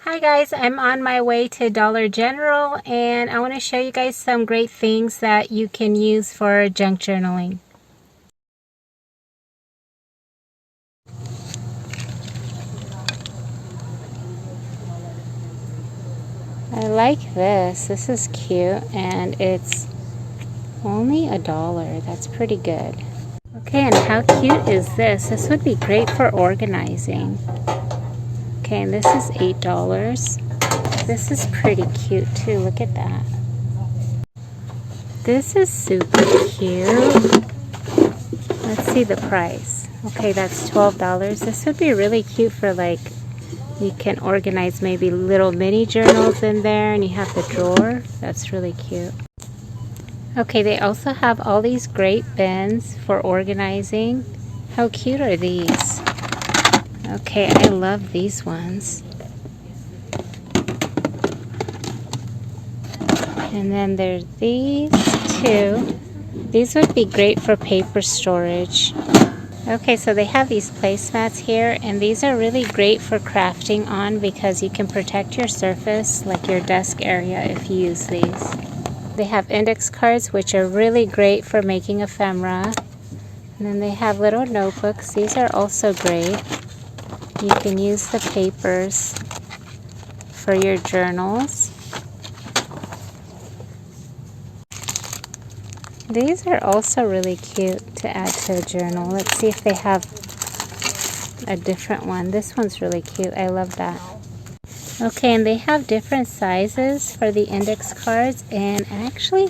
Hi guys, I'm on my way to Dollar General and I want to show you guys some great things that you can use for junk journaling. I like this. This is cute and it's only $1. That's pretty good. Okay, and how cute is this? This would be great for organizing. Okay, and this is $8. This is pretty cute too. Look at that. This is super cute. Let's see the price. Okay, that's $12. This would be really cute for you can organize maybe little mini journals in there and you have the drawer. That's really cute. Okay, they also have all these great bins for organizing. How cute are these? Okay, I love these ones. And then there's these two. These would be great for paper storage. Okay, so they have these placemats here, and these are really great for crafting on because you can protect your surface, like your desk area, if you use these. They have index cards, which are really great for making ephemera. And then they have little notebooks. These are also great. You can use the papers for your journals. These are also really cute to add to a journal. Let's see if they have a different one. This one's really cute. I love that. Okay, and they have different sizes for the index cards. And actually,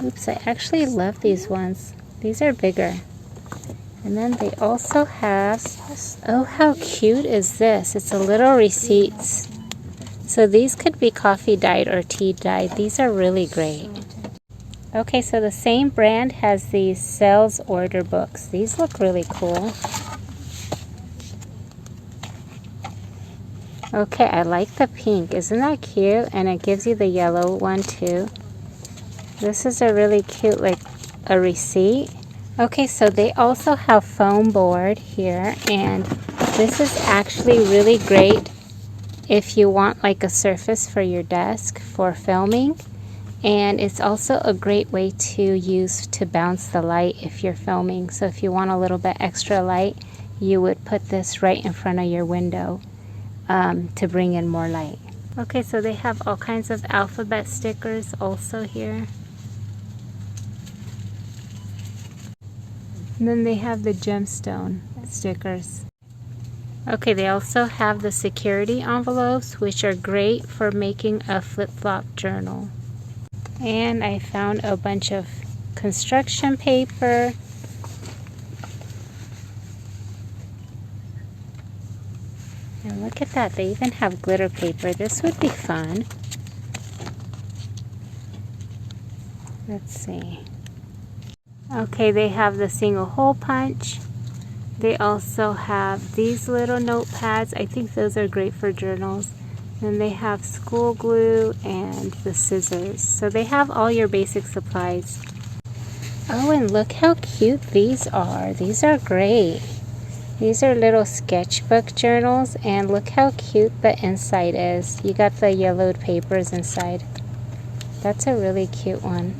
I actually love these ones. These are bigger. And then they also have, oh, how cute is this? It's a little receipts. So these could be coffee dyed or tea dyed. These are really great. Okay, so the same brand has these sales order books. These look really cool. Okay, I like the pink. Isn't that cute? And it gives you the yellow one too. This is a really cute, like a receipt. Okay, so they also have foam board here, and this is actually really great if you want like a surface for your desk for filming. And it's also a great way to use to bounce the light if you're filming. So if you want a little bit extra light, you would put this right in front of your window to bring in more light. Okay, so they have all kinds of alphabet stickers also here. And then they have the gemstone stickers. Okay, they also have the security envelopes, which are great for making a flip-flop journal. And I found a bunch of construction paper. And look at that, they even have glitter paper. This would be fun. Let's see. Okay, they have the single hole punch. They also have these little notepads. I think those are great for journals. Then they have school glue and the scissors. So they have all your basic supplies. Oh, and look how cute these are. These are great. These are little sketchbook journals, and look how cute the inside is. You got the yellowed papers inside. That's a really cute one.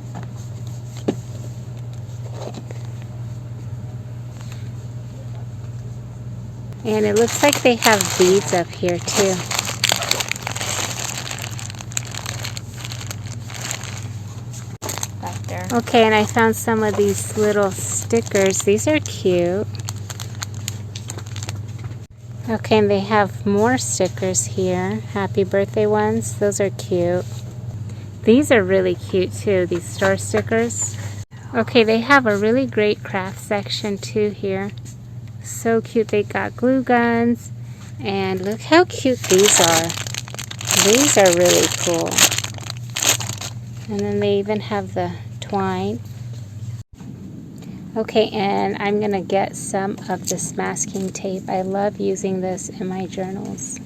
And it looks like they have beads up here too. Okay, and I found some of these little stickers. These are cute. Okay, and they have more stickers here. Happy birthday ones. Those are cute. These are really cute too, these star stickers. Okay, they have a really great craft section too here. So cute. They got glue guns. And look how cute these are. These are really cool. And then they even have the twine. Okay, and I'm gonna get some of this masking tape. I love using this in my journals.